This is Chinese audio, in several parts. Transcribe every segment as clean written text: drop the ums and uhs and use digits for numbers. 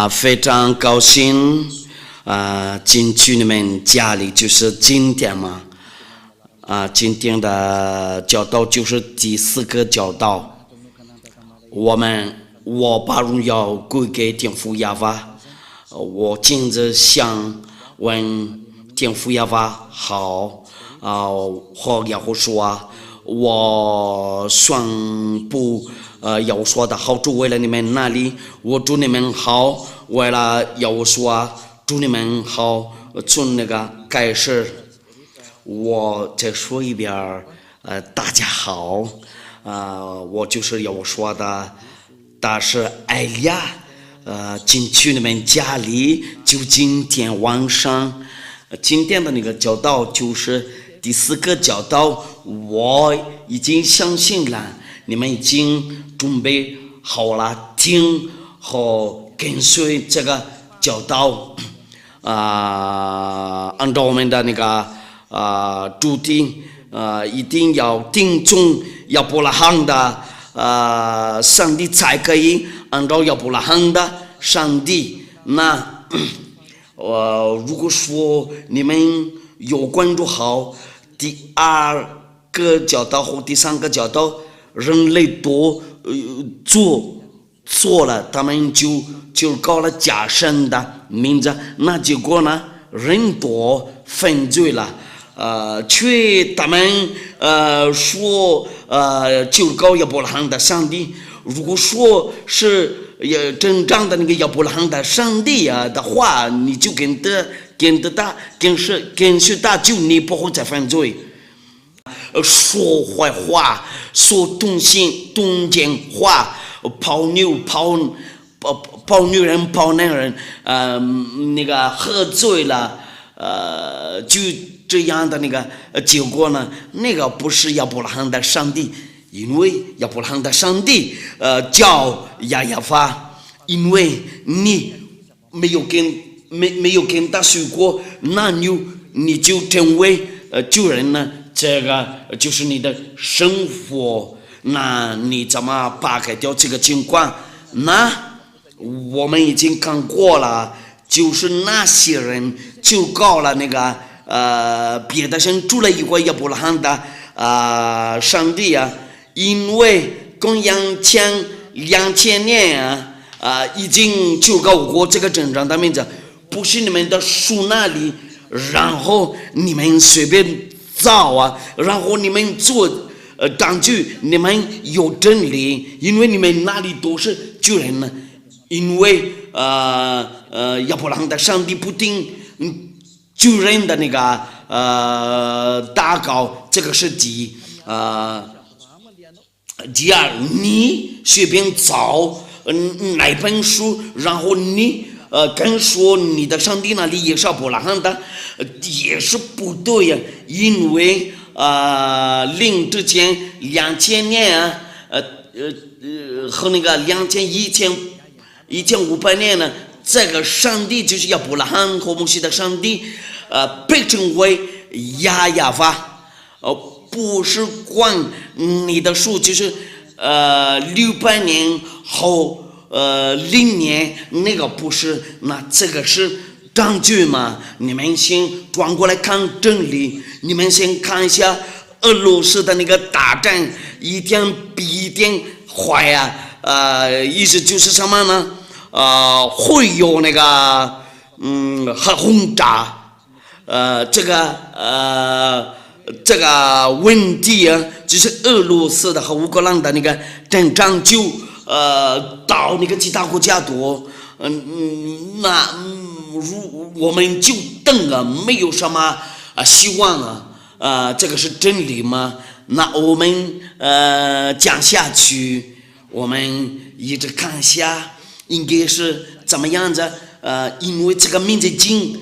非常高兴进去你们家里，就是今天嘛。今天的教导就是第4个教导，我把荣耀归给天父耶和华。我今日想问天父耶和华好，和耶和华说，我宣布耶和华的好处，为了你们那里，我祝你们好，为了耶和华祝你们好，从那个开始。我再说一遍，大家好，我就是要说的，但是艾利亚，进去你们家里，就今天晚上，今天的那个教导就是第4个教导，我已经相信了，你们已经准备好了听和跟随这个教导，按照我们的那个。主题一定要听从亚伯拉罕的上帝才可以按照亚伯拉罕的上帝。那如果说你们有关注好第2个教导或第3个教导，人类都做错了，他们就搞了假神的名字，那结果呢，人多犯罪了。却他们说就搞亚伯拉罕的上帝。如果说是真正的那个亚伯拉罕的上帝的话，你就跟随他，就你不会再犯罪。说坏话，说动奸话，泡妞泡女人泡男人，那个喝醉了，就这样的那个结果呢，那个不是亚伯拉罕的上帝，因为亚伯拉罕的上帝叫亚法，因为你没有跟他说过，那你就成为救人呢，这个就是你的生活，那你怎么扒开掉这个情况？那我们已经看过了，就是那些人就搞了那个别的神，除了一个亚伯拉罕的上帝啊，因为公元前2000年已经就搞过这个真正的名字，不是你们的书那里，然后你们随便找然后你们做当局，你们有真理，因为你们那里都是救人呢，因为亚伯拉罕的上帝不听救人的那个祷告，这个是第2，你随便找哪本书，然后你跟说你的上帝那里也是亚伯拉罕的，也是不对呀，因为临之前2000年和那个1500年呢，这个上帝就是亚伯拉罕和摩西的上帝，被称为亚法，不是管你的数，就是600年后0年那个不是，那这个是证据嘛？你们先转过来看真理，你们先看一下俄罗斯的那个大战，一天比一天坏意思就是什么呢？会有那个核轰炸，这个问题就是俄罗斯的和乌克兰的那个战争就到那个其他国家多，那我们就等没有什么希望这个是真理吗？那我们讲下去，我们一直看下应该是怎么样子？因为这个名字经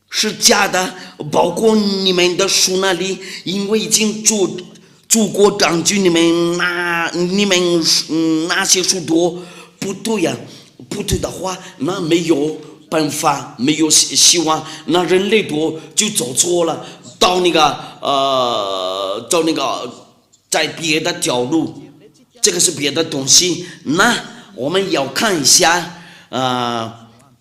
是假的，包括你们的书那里，因为已经做过证据，你们那些书多不对呀，不对的话，那没有办法，没有希望，那人类多就走错了，到那个在别的条路，这个是别的东西，那我们要看一下，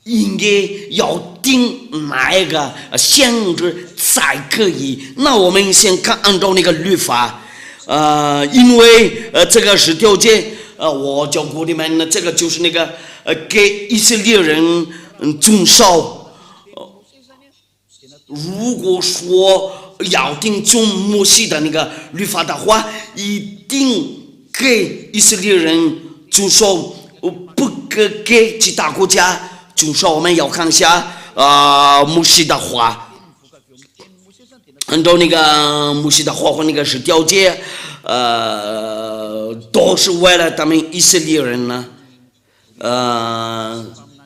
应该要定哪一个限制才可以？那我们先看按照那个律法，因为这个10条诫，我教过你们呢，这个就是那个给以色列人遵守。如果说要定从摩西的那个律法的话，一定给以色列人遵守，不给其他国家遵守。我们要看一下摩西的话，按照那个摩西的话和那个10条诫，都是为了他们以色列人呢。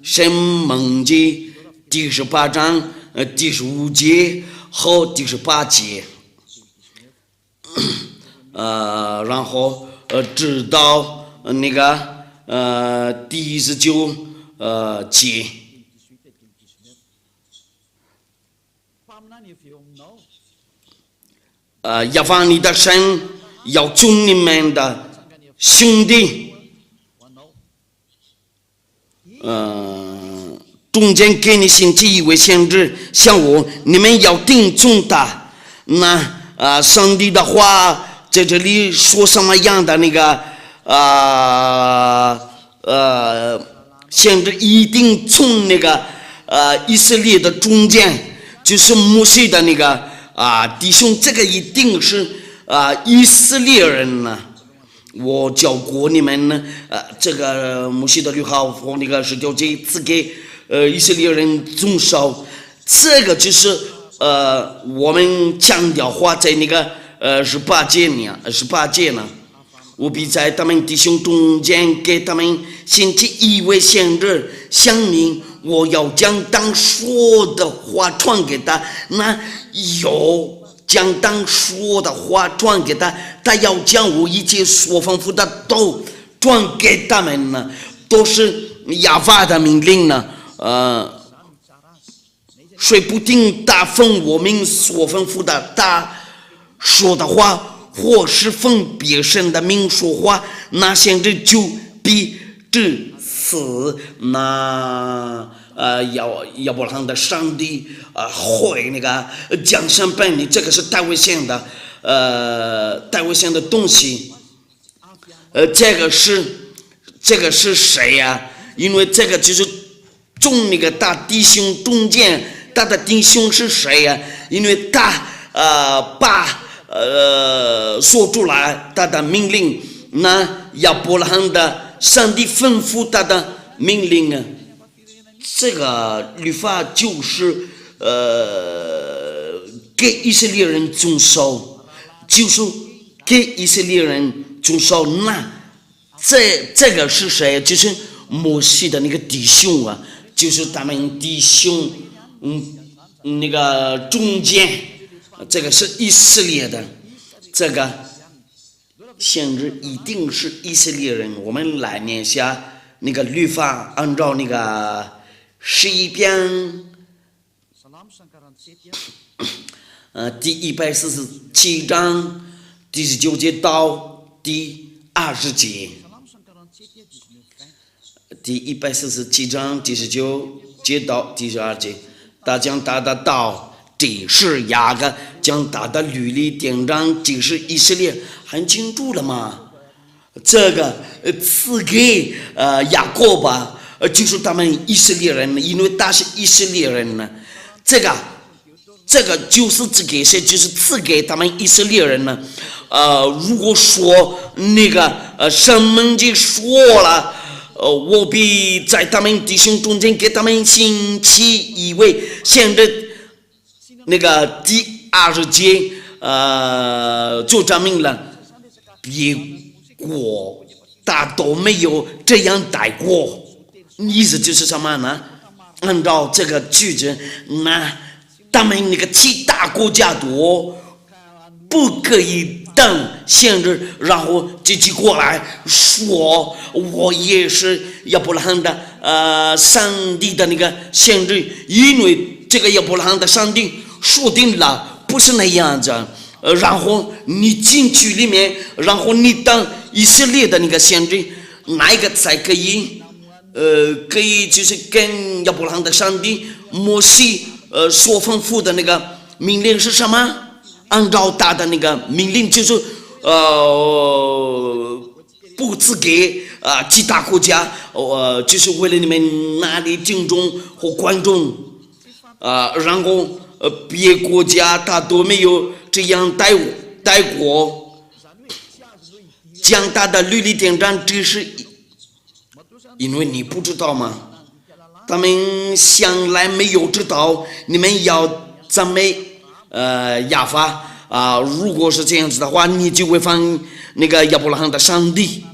申命记第18章第15节和第18节，然后直到那个第19节。耶和华你的神要从你们的兄弟中间给你兴起一位先知，像我，你们要听从他。那上帝的话在这里说什么样的那个先知一定从那个以色列的中间，就是摩西的那个弟兄，这个一定是以色列人呢。我教过你们呢，这个摩西的律法和那个10条诫赐给以色列人遵守，这个就是我们强调话在那个18节呢，务必在他们弟兄中间给他们兴起一位先知，想明我要将当说的话传给他，那有将当说的话传给他，他要将我一切所吩咐的都传给他们呢，都是亚法的命令呢。谁不听他奉我们所吩咐的他说的话，或是奉别神的名说话，那先知就必致死。那亚伯拉罕的上帝会那个降生本领，这个是太危险的东西。这个是谁呀？因为这个就是从那个大弟兄中间，他的弟兄是谁呀？因为他把说出来他的命令，那亚伯拉罕的上帝吩咐他的命令啊，这个律法就是给以色列人遵守，就是给以色列人遵守。那这个是谁？就是摩西的那个弟兄啊，就是他们弟兄那个中间，这个是以色列的，这个先知一定是以色列人。我们来念一下那个律法，按照那个诗篇第147章第19节到第20节，第147章第19节到第12节，他将他的道指示雅各，将他的律例典章指示以色列，很清楚了吗？这个赐给雅各吧，就是他们以色列人，因为他是以色列人呢。这个就是赐给谁？就是赐给他们以色列人呢。如果说那个申命记说了，我必在他们弟兄中间给他们兴起一位先知，那个第20节就证明了别国他都没有这样待过。意思就是什么呢？按照这个句子，那他们那个其他国家都不可以等先知，然后自己过来说我也是亚伯拉罕的上帝的那个先知，因为这个亚伯拉罕的上帝说定了不是那样子。然后你进去里面，然后你当以色列的那个先知，哪一个才可以就是跟亚伯拉罕的上帝摩西所吩咐的那个命令是什么？按照他的那个命令，就是不赐给其他国家，就是为了你们那里敬重和观众，然后别国家他都没有这样待过，将他的律例典章只是因为你不知道吗？他们向来没有知道你们要赞美亚法如果是这样子的话，你就违反那个亚伯拉罕的上帝。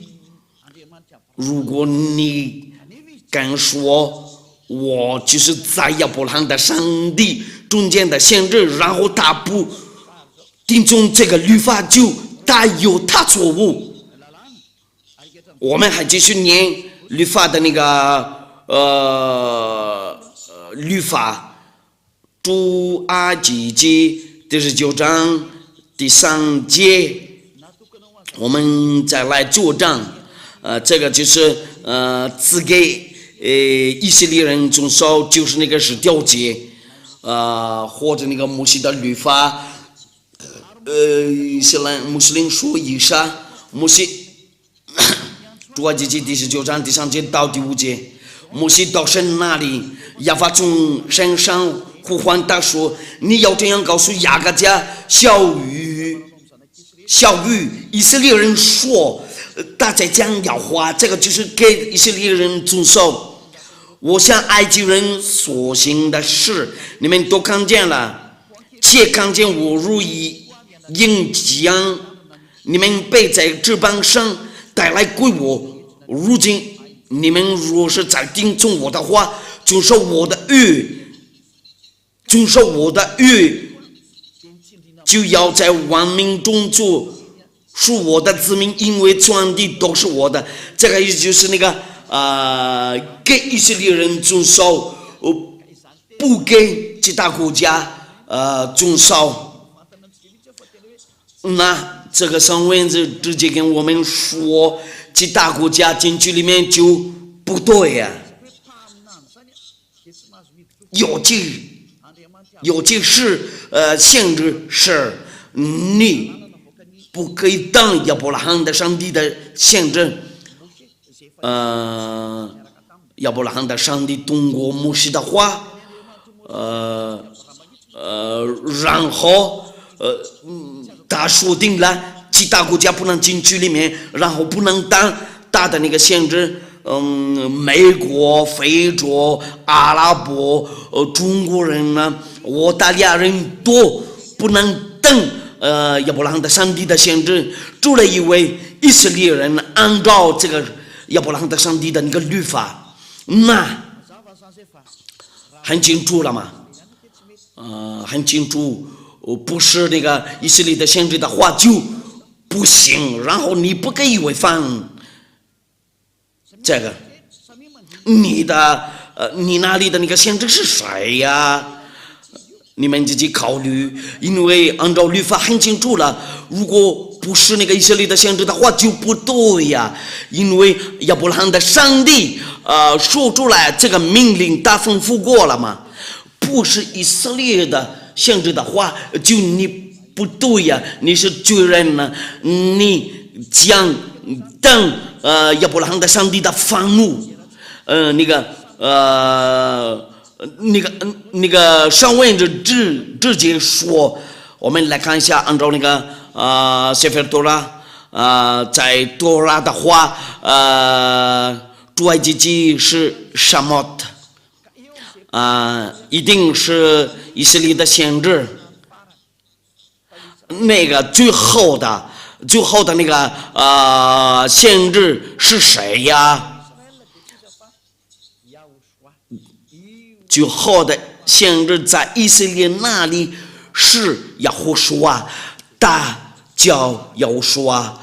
如果你敢说我就是在亚伯拉罕的上帝中间的先知，然后他不听从这个律法，就他有他错误。我们还继续念律法的那个律法，出埃及记第19章第3节，我们再来作证。这个就是赐给以色列人遵守，就是那个10条节，或者那个摩西的律法。穆斯林说以上，摩西出埃及记第19章第3节到第5节，摩西到神那里，亚法从山上呼唤他说：“你要这样告诉雅各家小雨以色列人说。”大家讲要话，这个就是给以色列人遵守。我向埃及人所行的事，你们都看见了，且看见我如鹰将你们背在翅膀上带来归我。如今你们若是再听从我的话，遵守我的约，就要在万民中做属我的子民，因为全地都是我的。这个意思就是那个给以色列人遵守，不给其他国家遵守。那这个上文字直接跟我们说，其他国家进去里面就不对呀。尤其是限制是你不可以当亚伯拉罕的上帝的限制。亚伯拉罕的上帝通过摩西的话，然后他说定了其他国家不能进去里面，然后不能当大的那个限制。美国、非洲、阿拉伯、中国人呢，澳大利亚人都不能等亚伯拉罕的上帝的限制，除了一位以色列人按照这个亚伯拉罕的上帝的那个律法，那很清楚了嘛？很清楚，不是那个以色列的限制的话就不行，然后你不可以违反这个。你那里的那个限制是谁呀？你们自己考虑，因为按照律法很清楚了，如果不是那个以色列的限制的话就不对呀。因为亚伯拉罕的上帝说出来这个命令他吩咐过了嘛，不是以色列的限制的话就你不对呀，你是罪人呢，你将等亚伯拉罕的上帝的愤怒。那个上文就直接说，我们来看一下，按照那个sefer多拉在多拉的话，出埃及记是什么一定是以色列的先知，那个最后的那个先知是谁呀？最后的先知在以色列那里是亚胡书啊，他叫亚胡书啊，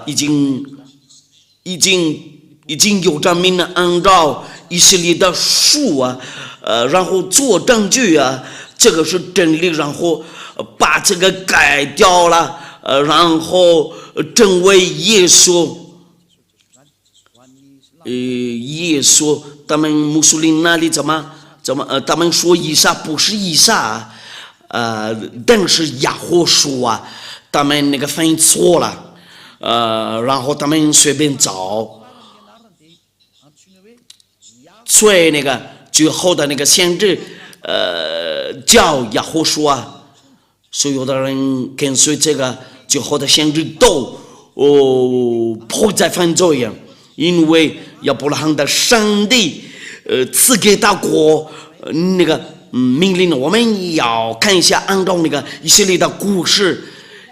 已经有证明了，按照以色列的书啊，然后做证据啊，这个是真理，然后把这个改掉了，然后成为耶稣。耶稣他们穆斯林那里怎么他们说以撒不是以撒，但是亚胡书啊，他们那个翻译错了，然后他们随便找，所以那个最后的那个先知叫亚胡书啊，所有的人跟随这个最后的先知都不再犯罪呀，因为亚伯拉罕的上帝赐给他国那个命令，我们要看一下按照那个以色列的故事，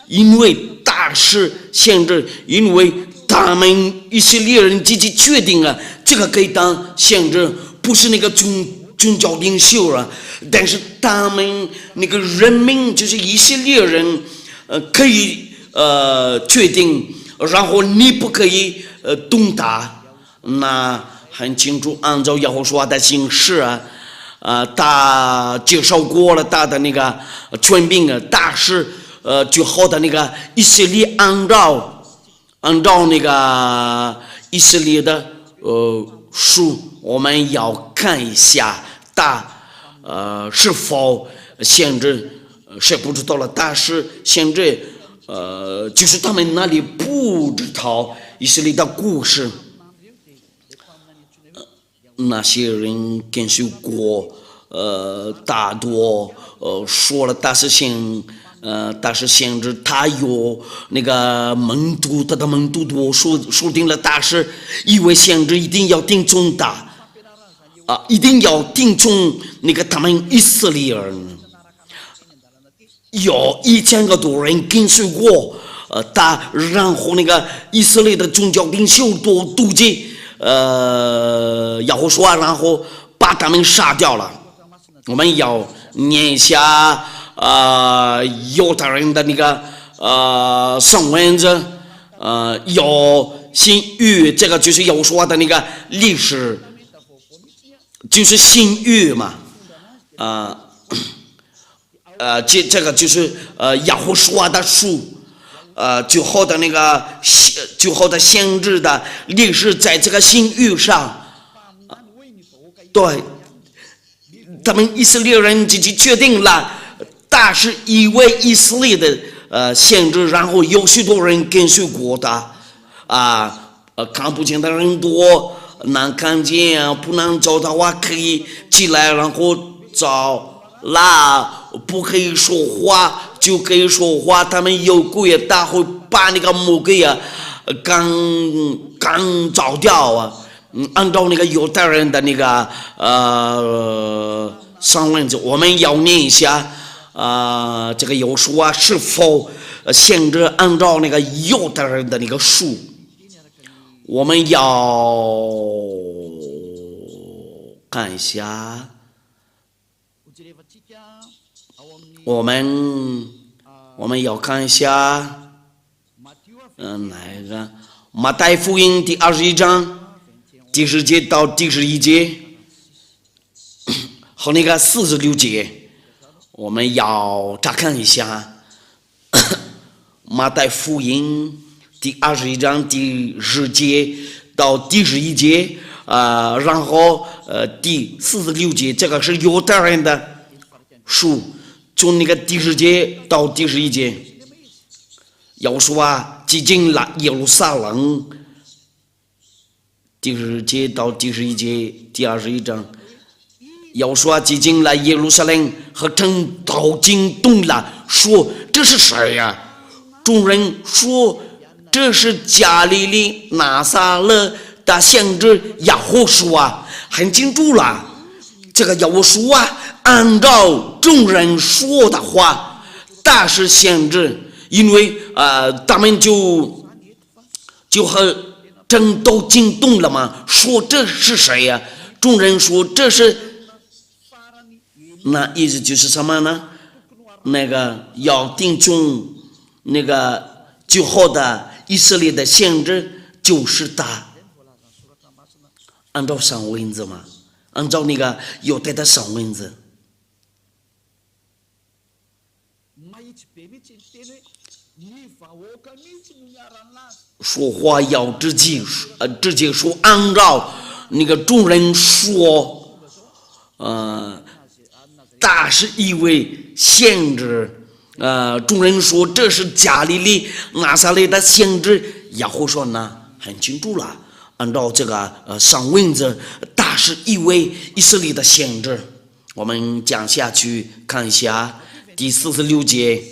因为大事先知，因为他们以色列人自己决定啊，这个可以当先知，不是那个宗教领袖了，但是他们那个人民就是以色列人可以决定，然后你不可以动他，那很清楚，按照耶和华的形式啊，他接受过了他的那个权柄啊，但是最后的那个以色列按照那个以色列的书，我们要看一下他是否限制，是不知道了，但是限制就是他们那里不知道以色列的故事。那些人跟随过，大多说了大事情，但是限制他有那个门徒，他的门徒多说定了大事，以为限制一定要听从他，一定要听从那个他们以色列人，有1000个多人跟随过，他然后那个以色列的宗教领袖都妒忌。亚胡说，然后把他们杀掉了。我们要念一下犹太人的那个圣文字，有新约，这个就是亚胡说的那个历史，就是新约嘛，这个就是亚胡说的书。最后的那个最后的先知的历史，在这个新约上，对，他们以色列人自己决定了，但是一位以色列的先知，然后有许多人跟随过他，看不见的人多，能看见不能找的话可以起来，然后找啦，不可以说话就可以说话，他们有鬼，他会把那个魔鬼刚找掉啊。按照那个犹太人的那个上文字，我们要念一下这个有说是否限制按照那个犹太人的那个书，我们要看一下。我们要看一下，哪一个？马太福音第21章第10节到第11节，和那个46节，我们要查看一下。马太福音第21章第10节到第11节，然后第46节，这个是犹太人的书。从那个第10节到第11节，要说挤进了耶路撒冷，第10节到第11节，第21章，要说挤进了耶路撒冷和城都惊动了，说这是谁呀？众人说这是加利利拿撒勒的先知亚胡书很清楚了，这个亚胡书按照众人说的话，大是限制，因为他们就和真都惊动了嘛，说这是谁呀？众人说这是，那意思就是什么呢？那个要听从那个最后的以色列的先知就是他，按照上文字嘛，按照那个犹太的上文字。说话要直接说，按照那个众人说，大是因为先知，众人说这是加利利拿撒勒的先知，耶和华说呢很清楚了，按照这个上文字，大是因为以色列的先知。我们讲下去看一下第46节，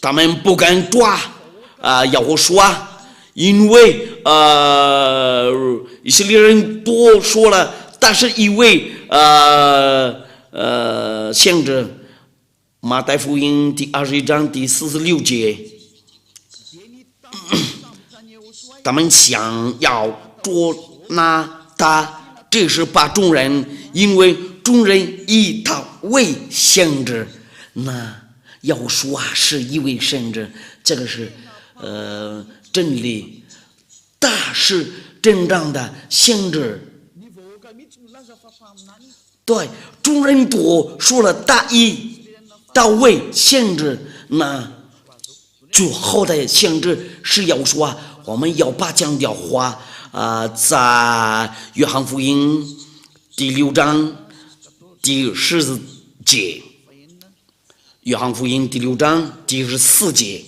他们不敢抓耶和华说，因为以色列人多说了，但是因为先知马太福音第21章第46节，他们想要捉拿他。这是把众人，因为众人以他为先知，那要说是一位先知，这个是真理，大是真正的先知。对，众人都说了大位先知，那最好的先知是要说，我们要把这样的话。在约翰福音第6章第14节，约翰福音第6章第14节，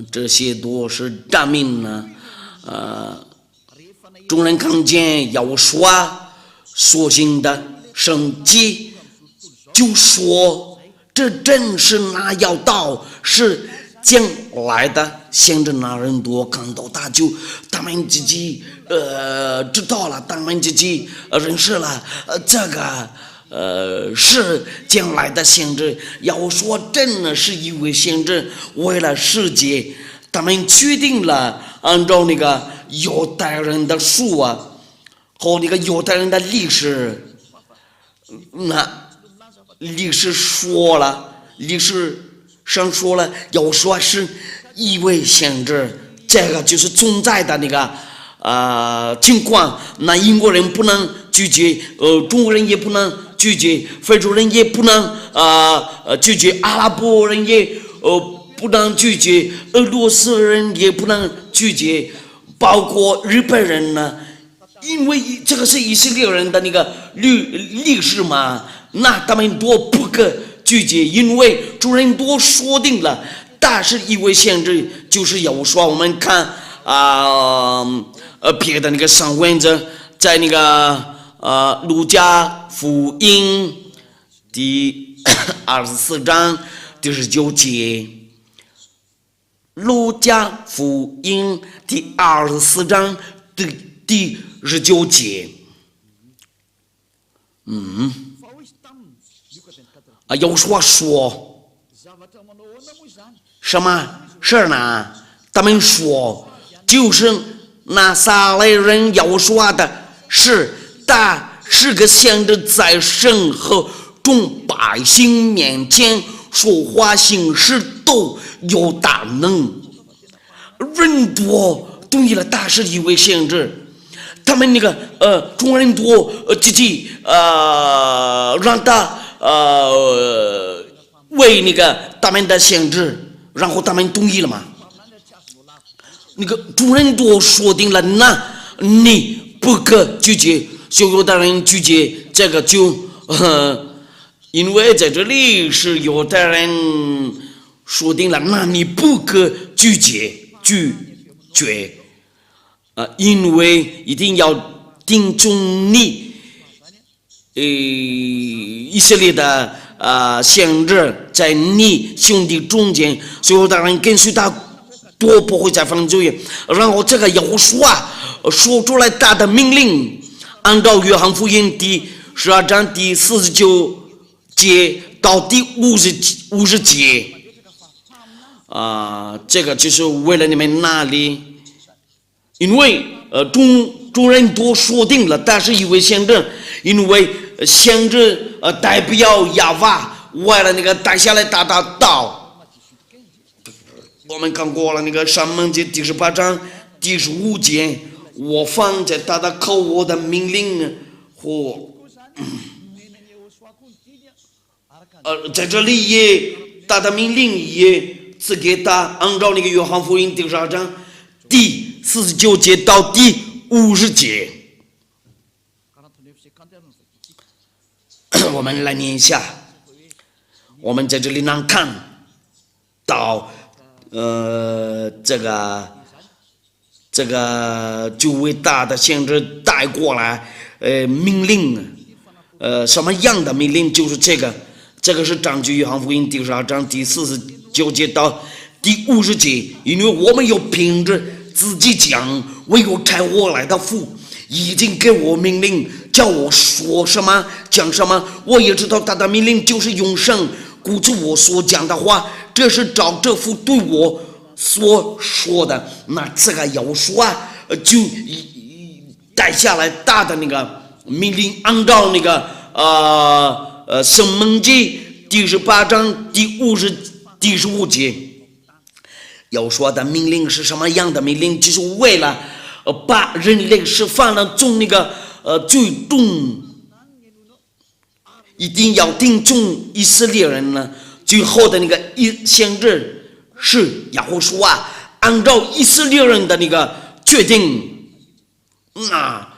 这些都是证明呢，众人看见要所行的神迹，就说这真是那要道是将来的先知，那人多看到他就他们自己知道了，他们自己认识了这个是将来的先知。要说真的是一位先知，为了世界，他们决定了按照那个犹太人的书和那个犹太人的历史，那历史说了，历史上说了，要说是一位先知，这个就是存在的那个情况。那英国人不能拒绝，中国人也不能拒绝，非洲人也不能拒绝，阿拉伯人也不能拒绝，俄罗斯人也不能拒绝，包括日本人呢，因为这个是以色列人的那个历史嘛，那他们都不可拒绝，因为主人都说定了，但是一位先知就是要说，我们看别的那个上文字，在那个路加福音第24章第19节，路加福音第24章第19节，有说什么事呢？他们说就是拿撒勒人要说的是，他是个先知，在神和众百姓面前说话行事都有大能。人多同意了，他是一位先知，他们那个众人多自己让他为那个他们的先知，然后他们同意了嘛？那个主人都说定了，那你不可拒绝，所有的人拒绝这个就因为在这里是犹太人说定了，那你不可拒绝因为一定要听从你以色列的先知，在你兄弟中间，所有的人跟随他都不会再犯罪。然后这个耶和华说出来他的命令，按照约翰福音第12章第49节到第50节这个就是为了你们那里，因为众人都说定了，但是一位先知，因为先知代表亚瓦，为了那个带下来大道。我们看过了那个上门记第18章第15节，我放在他的口，我的命令和在这里也他的命令也赐给他，按照那个约翰福音第12章第49节到第50节，我们来念一下。我们在这里能看到，这个就伟大的先知带过来，命令，什么样的命令？就是这个是根据约翰福音第12章第49节到第50节，因为我们要凭着自己讲，唯有差我来的父已经给我命令，叫我说什么讲什么，我也知道他的命令就是永生。估计我所讲的话，这是照这父对我所说的。那这个要说就带下来大的那个命令，按照那个申命记第18章第15节，要说的命令是什么样的命令？就是为了把人类释放了从那个最终一定要定中以色列人呢，最后的那个先知是亚胡书按照以色列人的那个决定，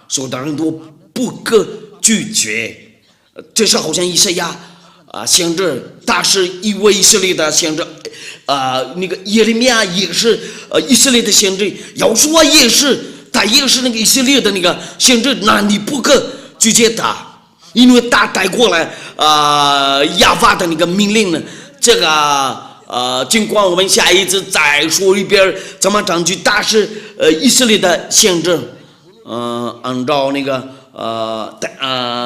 所有的人都不可拒绝。这是好像以赛亚先知，他是一位以色列的先知，那个耶利米亚也是以色列的先知，亚胡书也是，他也是那个以色列的那个先知，那你不可拒绝他。因为他带过来亚法的那个命令呢，这个尽管我们下一次再说一遍怎么证据，他是以色列的先知，按照那个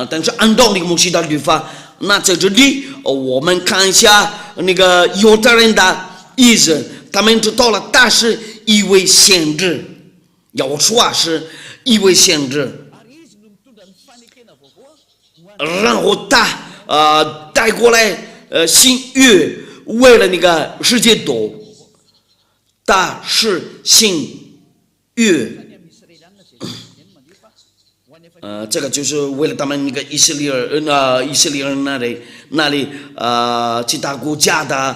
但是按照那个摩西的律法。那在这里我们看一下那个犹太人的意思，他们知道了他是一位先知，要说是一位先知。然后他带过来新约，为了那个世界多，他是新约，这个就是为了他们那个以色列人那里其他国家的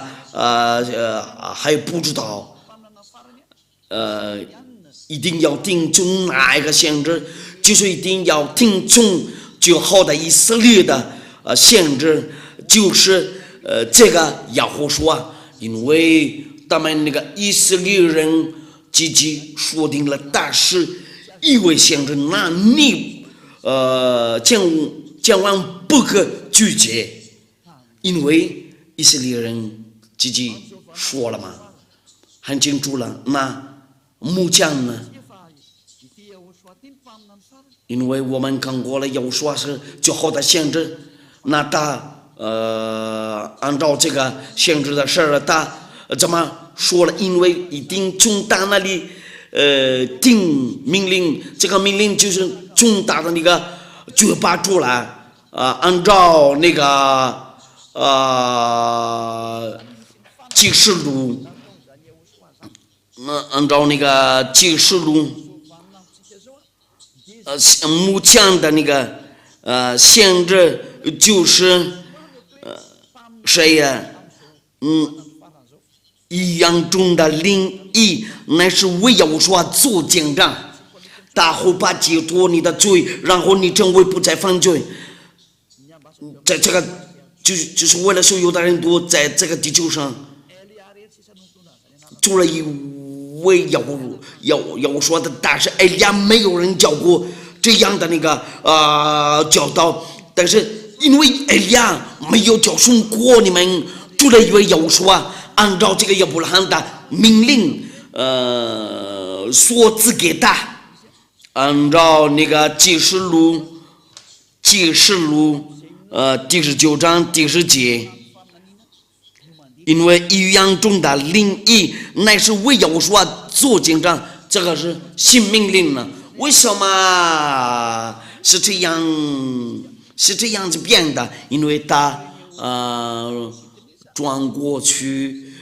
还不知道，一定要听从哪一个先知，就是一定要听从最后的以色列的先知，就是这个亚胡书因为他们那个以色列人自己说定了他是一位先知，那你千万不可拒绝，因为以色列人自己说了嘛，很清楚了。那木匠呢？因为我们看过了，有说是最后的先知，那他按照这个先知的事儿，他怎么说了？因为一定从他那里定命令，这个命令就是从他的那个嘴巴出来按照那个启示录，按照那个启示录。木匠的那个先知就是谁呀？一样中的灵异，乃是为要说做见证，他会把解脱你的罪，然后你成为不再犯罪。在这个就是为了所有的人都在这个地球上做了一位要说的，但是哎呀，没有人教过这样的那个教导，但是因为哎呀没有教训过你们，做了一位要说按照这个亚伯拉罕的命令所赐给他，按照那个启示录第19章第10节。因为一样中的灵异乃是为要说做见证，这个是新命令呢。为什么是这样子变的？因为他转过去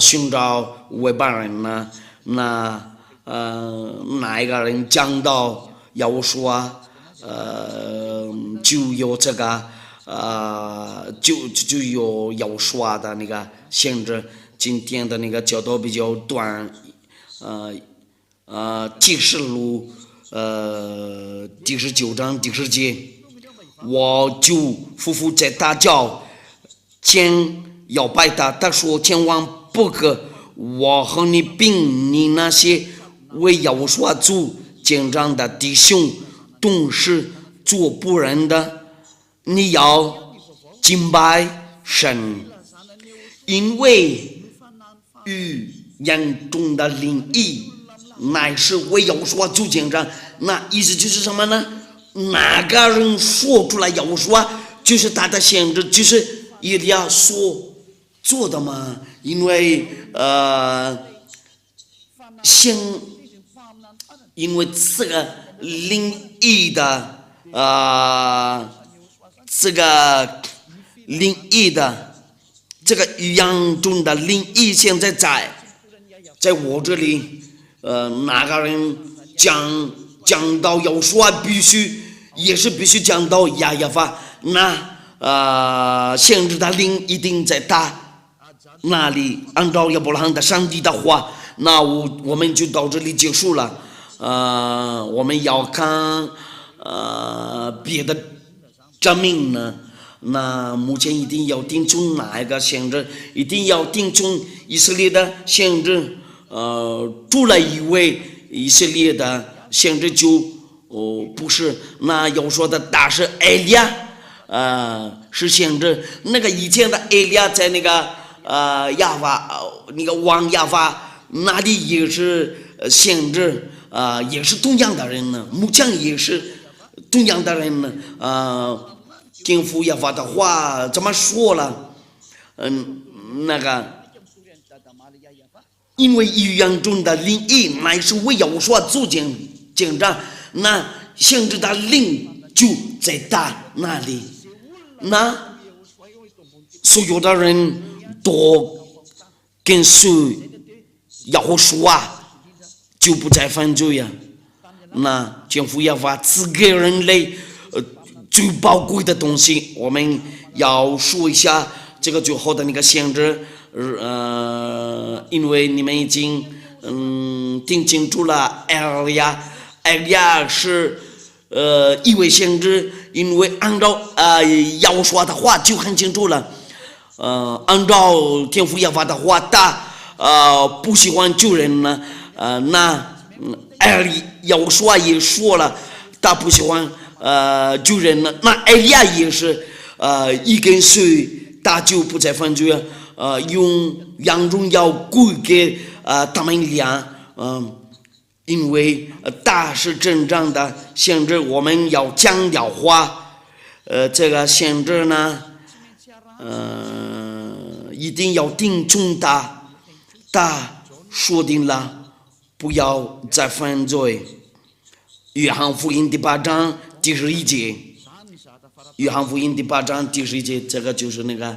寻找外邦人呢，那哪一个人讲到耶和华就有这个就有耶和华的那个限制。今天的那个教导比较短，启示录第19章第10节，我就夫妇在大叫，见要拜他，他说千万不可，我和你并你那些为耶和华做见证的弟兄都是做仆人的，你要敬拜神，因为语言中的灵意乃是为耶和华做见证。那意思就是什么呢？哪个人说出来耶和华，就是他的先知，就是以利亚所做的嘛。因为因为这个灵异的这个灵异的这个语言中的灵异现在在我这里，哪个人讲到耶和华必须讲到亚亚法，那先知的灵一定在他那里，按照亚伯拉罕的上帝的话。那我们就到这里结束了。我们要看别的证明呢。那目前一定要听从哪一个先知？一定要听从以色列的先知。出来一位以色列的先知就不是那要说的大是埃利亚，是先知。那个以前的埃利亚在那个亚法那个王亚法那里也是先知，也是同样的人呢，目前也是同样的人呢。天父亚法的话怎么说了？那个因为语言中的灵意乃是为耶和华做见证，那先知的灵就在他那里，那所有的人都跟随耶和华，就不再犯罪呀。那天父亚法赐给人类最宝贵的东西，我们要说一下这个最后的那个先知。因为你们已经听清楚了，埃利亚是一位先知，因为按照耶和华的话就很清楚了。按照天父耶和华的话，他不喜欢救人呢。那耶和华也说了，他不喜欢救人呢。那埃利亚也是一跟随，他就不再犯罪了。用让荣耀归给他们俩，因为他是真正的先知。我们要强调话，这个先知呢，一定要听从他说定了，不要再犯罪。约翰福音第8章第11节，约翰福音第8章第11节，这个就是那个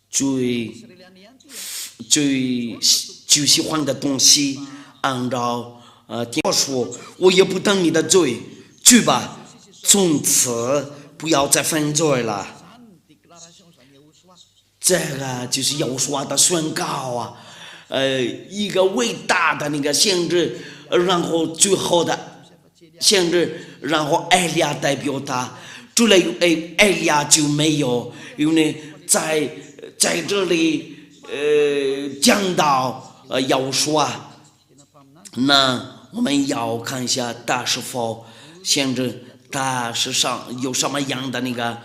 最喜欢的东西。按照我说，我也不等你的罪，去吧，从此不要再犯罪了。这个就是耶和华的宣告啊，一个伟大的那个先知，然后最后的先知，然后埃利亚代表他。除了埃利亚就没有，因为在这里讲到耶和华，那我们要看一下他是否先知，他是有什么样的那个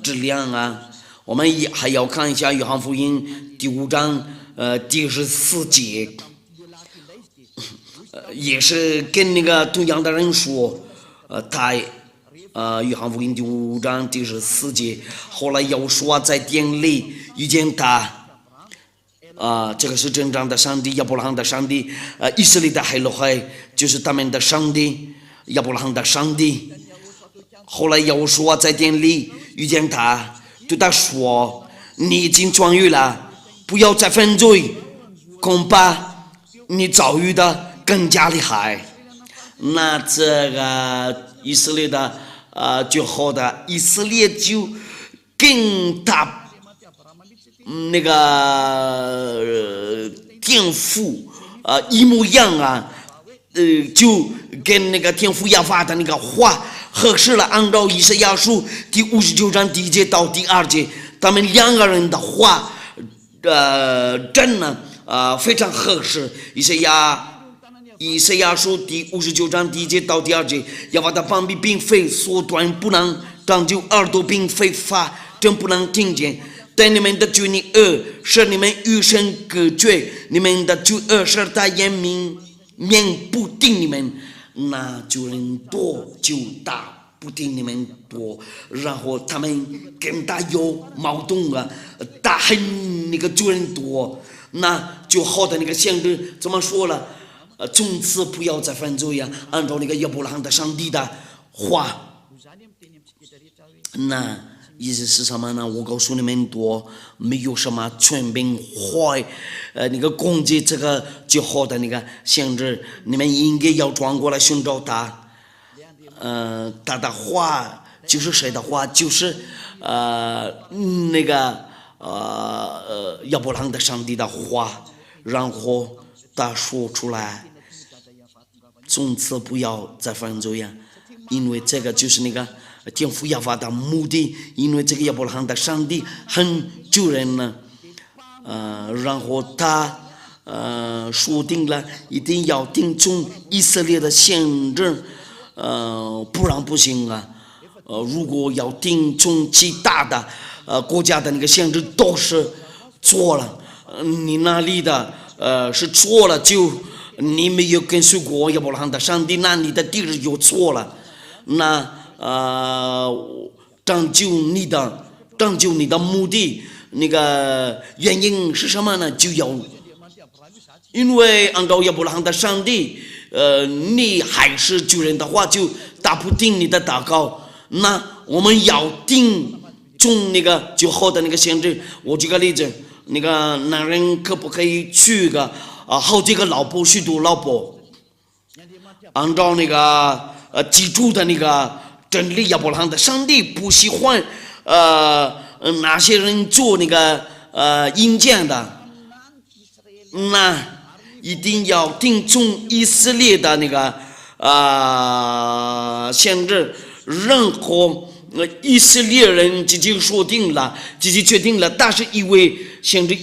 质量啊？我们还要看一下约翰福音第5章第14节，也是跟那个同样的人说，他约翰福音第5章第14节，后来耶和华在殿里遇见他，这个是真正的上帝，亚伯拉罕的上帝，以色列的海洛海就是他们的上帝，亚伯拉罕的上帝。后来耶和华在殿里遇见他，对他说：“你已经痊愈了，不要再犯罪，恐怕你遭遇的更加厉害。那这个以色列的就好的，以色列就跟他那个天父一模一样啊，就跟那个天父亚法的那个话合适了。按照以赛亚书第59章第1节到第2节，他们两个人的话真的非常合适。以赛亚书第59章第1节到第2节，亚法的膀臂并非缩短不能长久，耳朵并非发真不能听见。但你们的罪孽使你们与神隔绝，你们的罪使他眼面不听你们，那就人多就大不听你们多，然后他们跟他有矛盾啊，他恨那个罪人多，那就好的那个先知怎么说了？从此不要再犯罪呀，按照那个亚伯拉罕的上帝的话。那意思是什么呢？我告诉你们多，没有什么权柄坏那个攻击这个就好的那个先知，你们应该要转过来寻找他。他的话就是谁的话？就是那个亚伯拉罕的上帝的话，然后他说出来，从此不要再犯罪呀，因为这个就是那个天父亚法的目的，因为这个亚伯拉罕的上帝很救人呢，然后他说定了一定要听从以色列的先知，不然不行啊。如果要听从其他的国家的那个先知都是错了，你那里的是错了，就你没有跟随过亚伯拉罕的上帝，那你的地址就错了。那拯救你的目的，那个原因是什么呢？就要因为按照亚伯拉罕的上帝，你还是罪人的话，就打不听你的祷告。那我们要听从那个就好的那个先知。我举个例子，那个男人可不可以娶个好几个老婆，许多老婆？按照那个基础的那个真理，亚伯拉罕的上帝不喜欢那些人做那个阴间的，那一定要听从以色列的那个先知。任何以色列人自己说定了，自己决定了，但是因为先知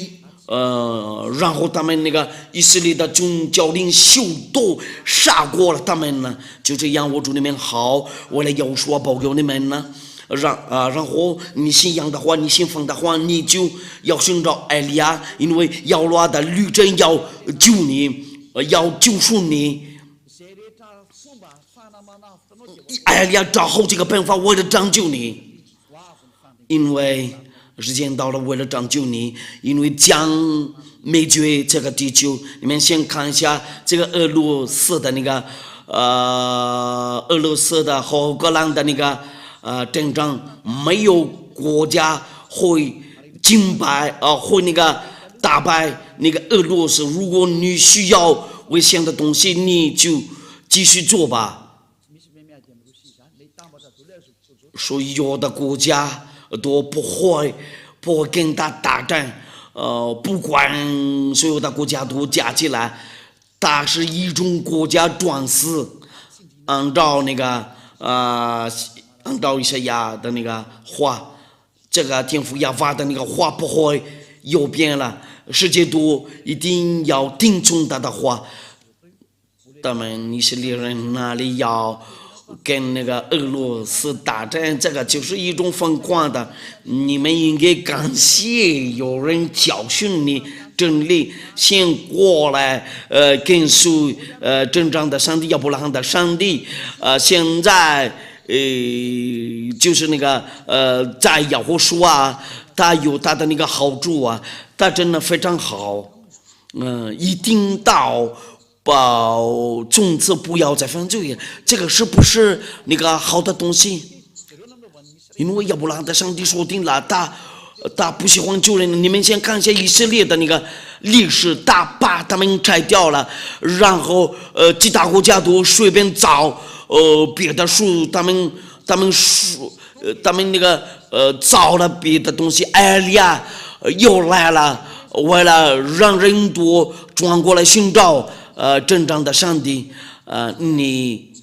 然后他们那个以色列的宗教领袖都杀过了他们呢，就这样。我祝你们好，为了要说保佑你们呢，然后你信仰的话，你信奉的话，你就要寻找艾利亚，因为亚罗的律政要救你，要救赎你。艾利亚找好几个办法为了拯救你，因为时间到了，为了拯救你，因为将灭绝这个地球。你们先看一下这个俄罗斯的那个俄罗斯的和乌克兰的那个战争，没有国家会击败会那个打败那个俄罗斯。如果你需要危险的东西，你就继续做吧。所以有的国家都不会跟他打战，不管所有的国家都加起来，他是一种国家专司。按照那个按照以赛亚的那个话，这个天父亚法的那个话不会有变了，世界都一定要听从他的话。他们以色列人那里要跟那个俄罗斯打战，这个就是一种疯狂的。你们应该感谢有人教训你真理，先过来跟随真正的上帝，亚伯拉罕的上帝。现在就是那个在雅各书他有他的那个好处啊，他真的非常好。一定到从此不要再犯罪，这个是不是那个好的东西？因为亚伯拉罕的上帝说定了，他他不喜欢救人。你们先看一下以色列的那个历史，他把他们拆掉了，然后其他国家都随便找别的树，他们那个造了别的东西。埃利亚又来了，为了让人多转过来寻找真正的上帝。你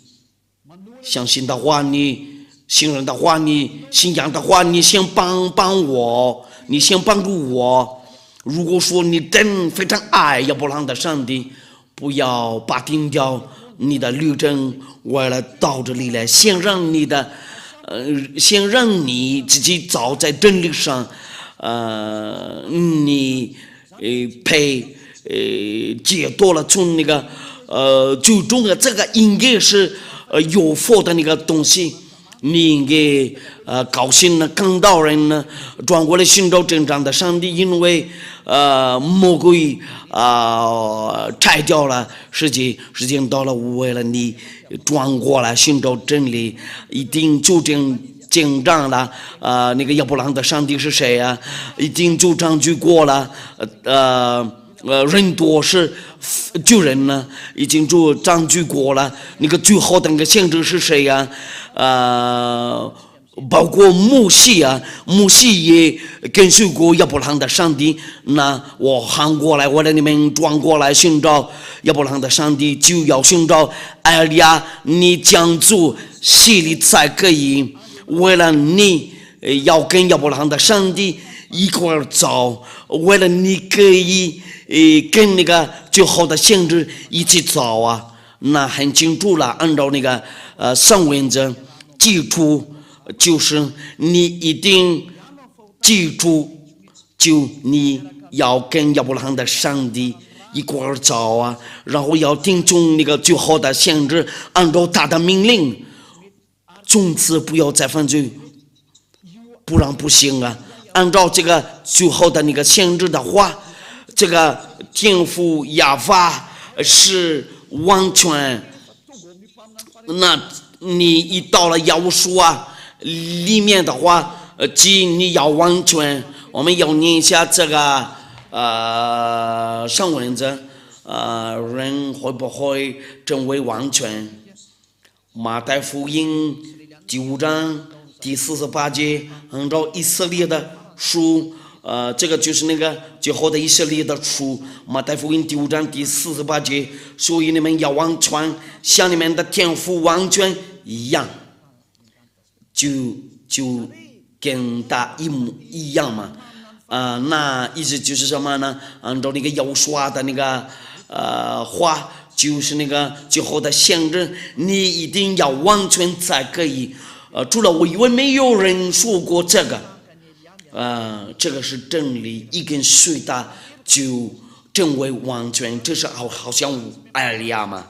相信的话，你信任的话，你信仰的话，你先帮我，你先帮助我。如果说你真非常爱亚伯拉罕的上帝，不要把停掉你的旅程，为了到这里来，先让你自己走在真理上，你被解脱了，从那个最终的这个应该是有福的那个东西。你应该高兴呢，看到人呢转过来寻找真正的上帝，因为魔鬼拆掉了时间到了，为了你转过来寻找真理，一定就紧张了。那个亚伯拉罕的上帝是谁啊？已经就占据过了。人多是救人呢，已经就占据过了。那个最好的那个先知是谁呀？包括摩西啊，摩西也跟随过亚伯拉罕的上帝。那我喊过来，我让你们转过来寻找亚伯拉罕的上帝，就要寻找埃利亚。你将做洗礼才可以。为了你要跟亚伯拉罕的上帝一块儿走，为了你可以跟那个最好的先知一起走啊。那很清楚了，按照那个上文则记住，就是你一定记住，就你要跟亚伯拉罕的上帝一块儿走啊，然后要听从那个最好的先知，按照他的命令，从此不要再犯罪，不然不行啊。按照这个最好的那个先知的话，这个天父亚法是完全。那你一到了耶和华里面的话，即你要完全。我们要念一下这个上文字，人会不会成为完全？马太福音第5章第48节，按照以色列的书，这个就是那个最后的以色列的书，马太福音第5章第48节，所以你们要完全，像你们的天父完全一样，就跟他一模一样嘛。那意思就是什么呢？按照那个耶和华的那个话，就是那个最后的先知，你一定要完全才可以。除了我以为没有人说过这个。这个是真理，一跟随他就成为完全。这是好像埃利亚嘛，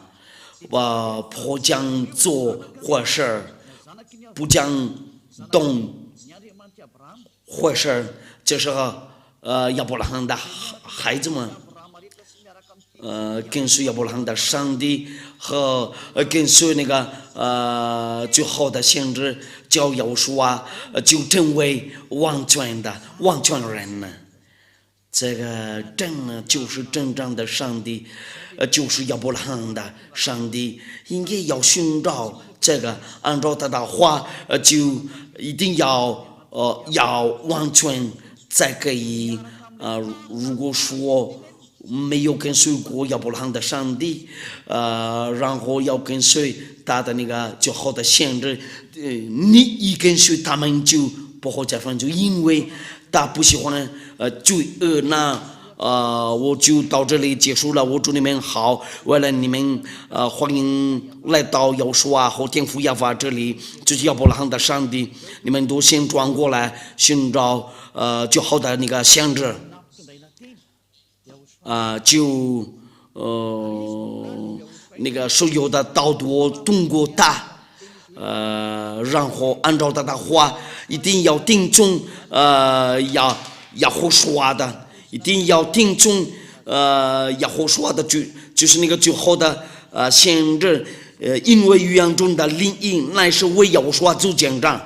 不将做坏事，不将动坏事，这是亚伯拉罕的孩子们，跟随亚伯拉罕的上帝和跟随那个最好的先知叫耶和华，就成为完全人呢。这个真呢就是真正的上帝，就是亚伯拉罕的上帝，应该要寻找这个，按照他的话，就一定要完全才可以。如果说没有跟随过亚伯拉罕的上帝，然后要跟随他的那个最好的先知，你一跟随他们就不会再犯罪，因为他不喜欢罪恶。那我就到这里结束了。我祝你们好，为了你们欢迎来到耶和华和天父亚法这里，就是亚伯拉罕的上帝，你们都先转过来寻找最好的那个先知。那个所有的道路通过他，然后按照他的话，一定要听从耶和华的，一定要听从耶和华的，就是那个最好的先知，因为预言中的灵印乃是为耶和华做见证。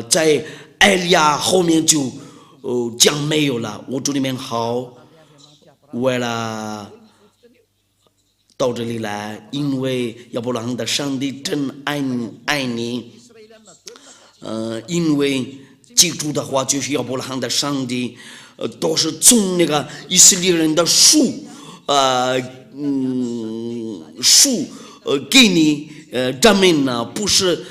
在埃利亚后面就将没有了。我祝你们好，为了到这里来，因为亚伯拉罕的上帝真爱你，因为记住的话就是亚伯拉罕的上帝，都是从那个以色列人的树，给你证明呢，不是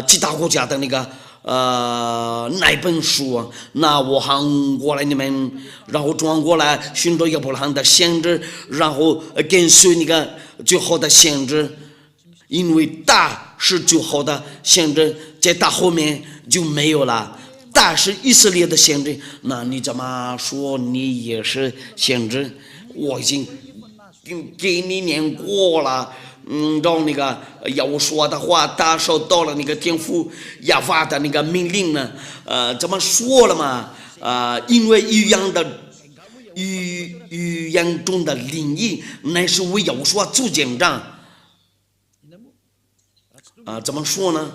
其他国家的那个那本书啊，那我喊过来你们，然后转过来寻找亚伯拉罕的先知，然后跟随那个最好的先知，因为大是最好的先知，在大后面就没有了。大是以色列的先知，那你怎么说你也是先知？我已经给你念过了。让那个要说的话打收到了那个天父亚法的那个命令呢，怎么说了嘛？因为语言中的灵意乃是为要说做见证，怎么说呢？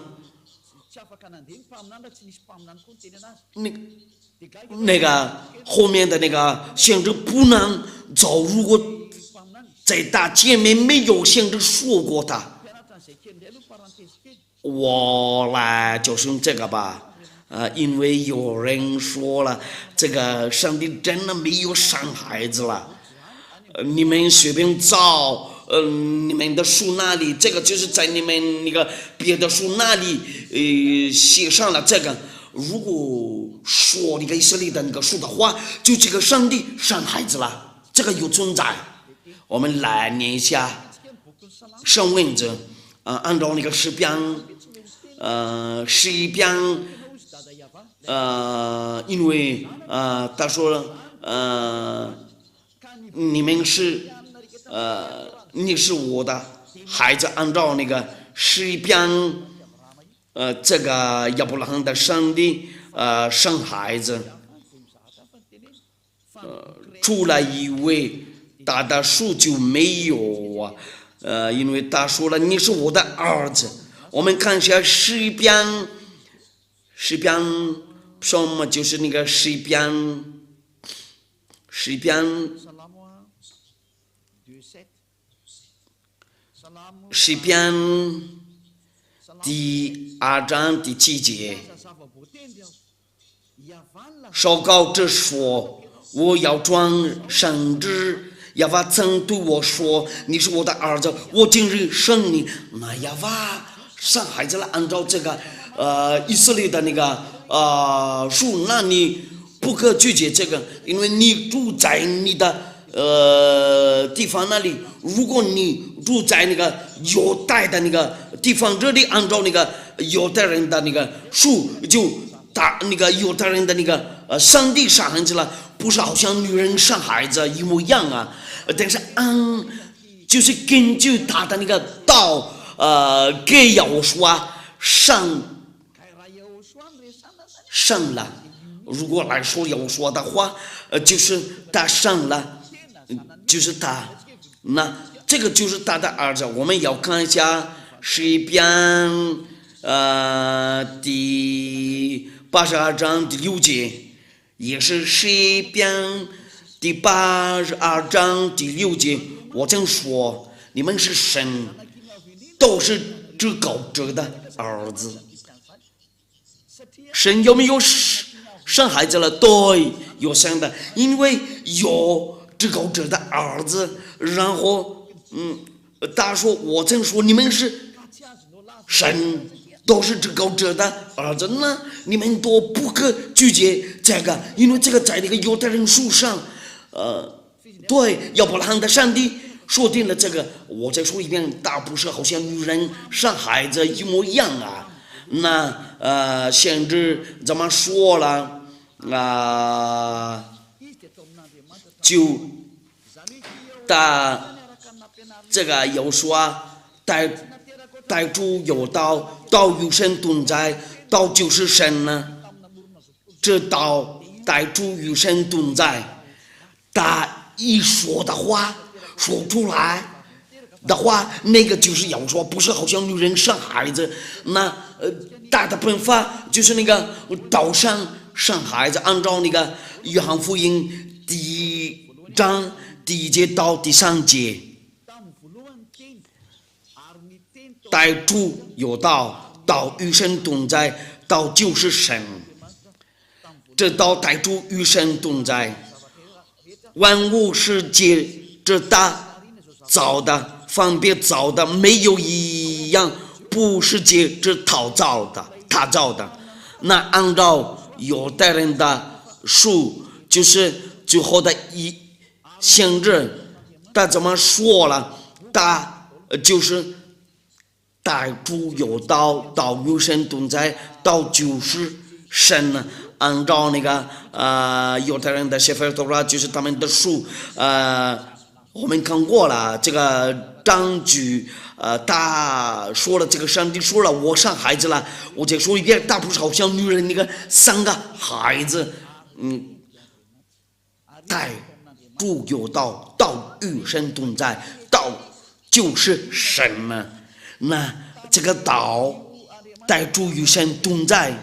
那个后面的那个先知不能走，如果在他前面没有先知说过的，我来就是用这个吧。因为有人说了，这个上帝真的没有生孩子了。你们随便找，你们的书那里，这个就是在你们那个别的书那里，写上了这个。如果说那个以色列的那个书的话，就这个上帝生孩子了，这个有存在。我们来念一下圣文字，按照那个诗篇，因为他说你们是你是我的孩子，按照那个诗篇，这个亚伯拉罕的上帝生孩子，出来一位。他的书就没有啊，因为他说了你是我的儿子。我们看一下诗篇什么就是那个诗篇第2章第7节，祷告着说，我要装圣旨。亚法曾对我说：“你是我的儿子，我今日生你。”那亚法生孩子了，按照这个以色列的那个书，那你不可拒绝这个，因为你住在你的地方那里。如果你住在那个犹太的那个地方，这里按照那个犹太人的那个书，就打那个犹太人的那个上帝生孩子了，不是好像女人生孩子一模一样啊。但是就是根据他的那个道，给要说生了。如果来说要说的话，就是他生了，就是他，那这个就是他的儿子。我们要看一下诗篇第82章第6节，也是诗篇第82章第6节，我曾说你们是神，都是至高者的儿子。神有没有生孩子了？对，有生的，因为有至高者的儿子。然后他说我曾说你们是神，都是至高者的儿子，那你们都不可拒绝这个，因为这个在那个犹太人书上。对，亚伯拉罕的上帝说定了这个。我再说一遍，大不是好像女人生孩子一模一样啊。那先知怎么说了就他这个有说带主有道，道与神同在，道就是神呢。这道带主与神同在。他一说的话说出来的话，那个就是要说，不是好像女人生孩子。那他的办法就是那个岛上生孩子，按照那个约翰福音第1章第1节到第3节，带主有道，道与神同在，道就是神。这道带主与神同在，万物是借着他造的，分别造的，没有一样不是借着他造的。那按照犹太人的书，就是最后的先知，他怎么说了？他就是带主有道，道与神同在，道就是神呢。按照那个犹太人的写法多拉，就是他们的书，我们看过了这个章句，他说了这个上帝说了我生孩子了，我再说一遍，他不是好像女人那个3个孩子，带主有道，道与神同在，道就是神呢。那这个道带主与神同在，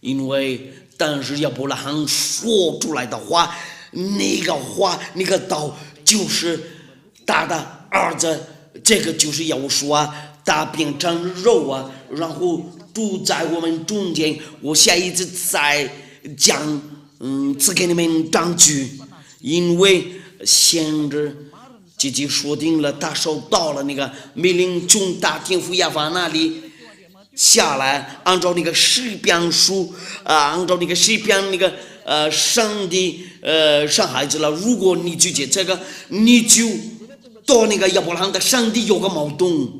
因为但是亚伯拉罕说出来的话，那个话那个道就是他的儿子，这个就是要说他变成肉然后住在我们中间。我下一次再讲只给你们章句，因为先知自己说定了，他收到了那个命令，从大天父亚法那里下来，按照那个诗篇书按照那个诗篇那个上帝生孩子了。如果你拒绝这个，你就到那个亚伯拉罕的上帝有个矛盾，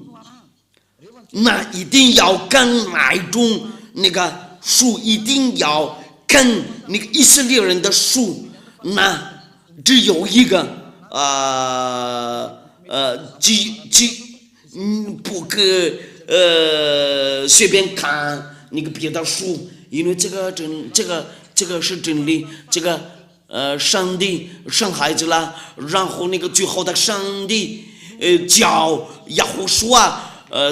那一定要跟哪一种那个书，一定要跟那个以色列人的书，那只有一个不可随便看那个别的书，因为这个是真理。这个上帝生孩子了，然后那个最后的上帝叫亚胡书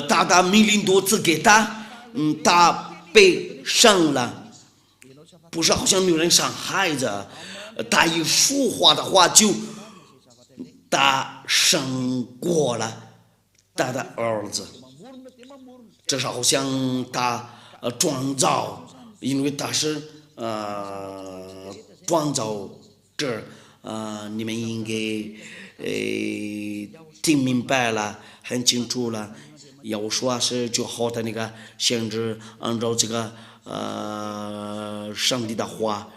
他的命令多次给他，他被生了，不是好像女人生孩子，他一说话的话就他生过了他的儿子。这是好像他创造，因为他是创造者，你们应该听明白了，很清楚了。要说是最好的那个先知，按照这个上帝的话，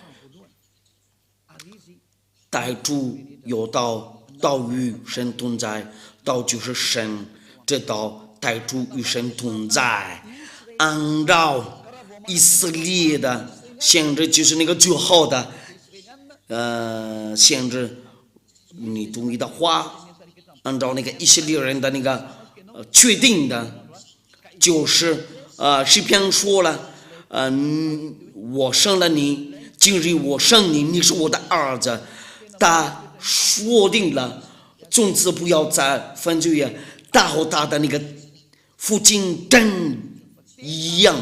带主有道，道与神同在，道就是神，这道带主与神同在。按照以色列的先知，就是那个最好的先知，你同意的话，按照那个以色列人的那个确定的，就是诗篇说了，我生了你，今日我生你，你是我的儿子。他说定了，从此不要再犯罪，他和他的那个父亲真一样，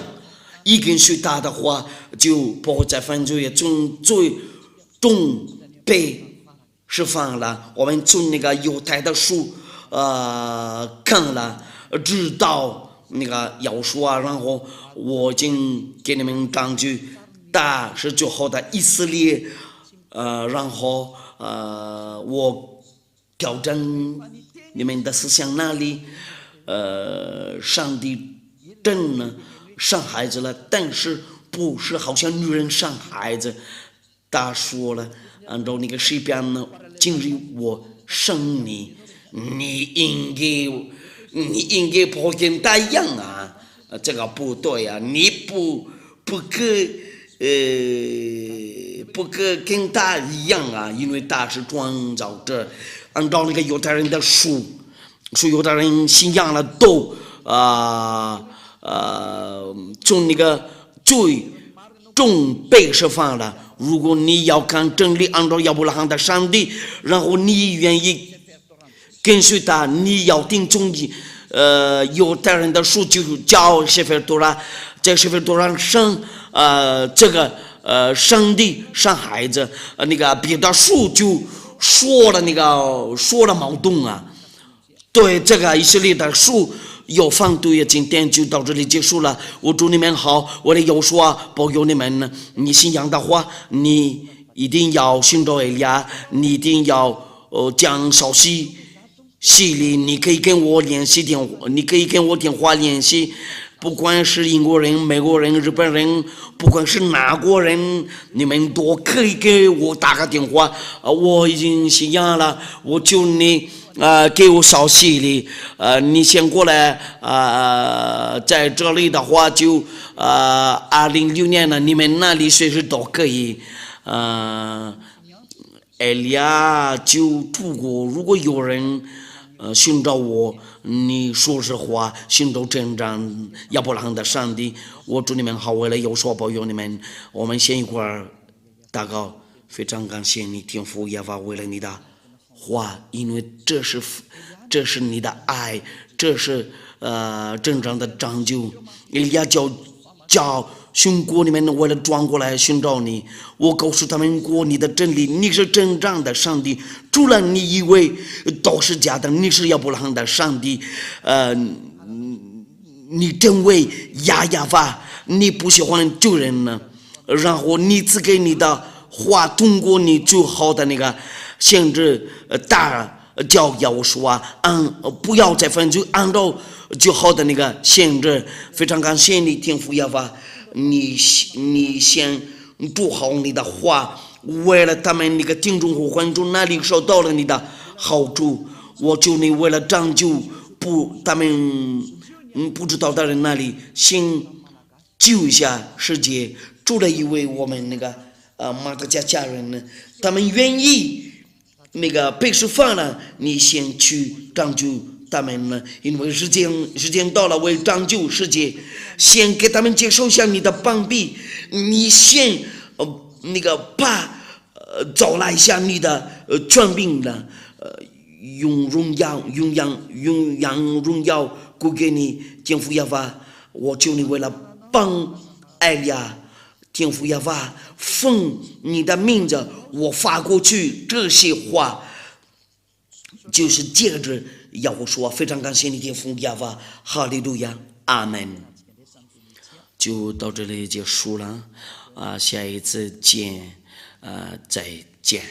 一根随他的话就不会再犯罪，从最终被释放了。我们从那个犹太的书看了，知道那个要说然后我已经给你们讲句，他是最后的以色列，然后我调整你们的思想那里，上帝真的生孩子了，但是不是好像女人生孩子。他说了，按照那个诗篇呢，今日我生你，你应该不跟他一样这个不对你不可跟他一样因为他是创造者。按照那个犹太人的书犹太人信仰了都从那个最终被释放了。如果你要看真理，按照亚伯拉罕的上帝，然后你愿意跟随他，你要听从犹太人的书，就叫谢菲多拉，在谢菲多拉上这个上帝上孩子，那个彼得树就说了矛盾啊，对这个以色列的树有反对，今天就到这里结束了。我祝你们好，我的有说保佑你们。你信仰的话，你一定要寻找以利亚，你一定要讲消息系列，你可以跟我联系你可以跟我电话联系。不管是英国人、美国人、日本人，不管是哪国人，你们都可以给我打个电话。我已经信仰了，我求你给我消息里，你先过来在这里的话就2006年了，你们那里随时都可以。艾利亚就出国，如果有人寻找我，你说实话，寻找真正亚伯拉罕的上帝。我祝你们好，为了有所保佑你们，我们先一块儿祷告。非常感谢你，天父耶和华，为了你的话，因为这是你的爱，这是真正的拯救。以利亚叫寻国里面为了转过来寻找你，我告诉他们过你的真理，你是真正的上帝，除了你以为都是假的，你是亚伯拉罕的上帝。你真为亚法，你不喜欢救人呢，然后你只给你的话通过你最好的那个限制大教要说不要再分，就按照最好的那个限制。非常感谢你，天父耶和华，你先做好你的话，为了他们那个听众和观众那里受到了你的好处，我求你为了拯救他们不知道的人那里，先救一下世界。除了因为我们那个马特家人呢，他们愿意那个被释放了，你先去拯救他们呢，因为时间到了，为拯救世界，先给他们接受一下你的帮庇，你先那个找来一下你的权柄了，用荣耀归给你，天父耶和华，我求你为了帮艾利亚，天父耶和华，奉你的名字，我发过去这些话，就是接着要我说，非常感谢你，天父耶和华，哈利路亚，阿门。就到这里结束了，下一次见，再见。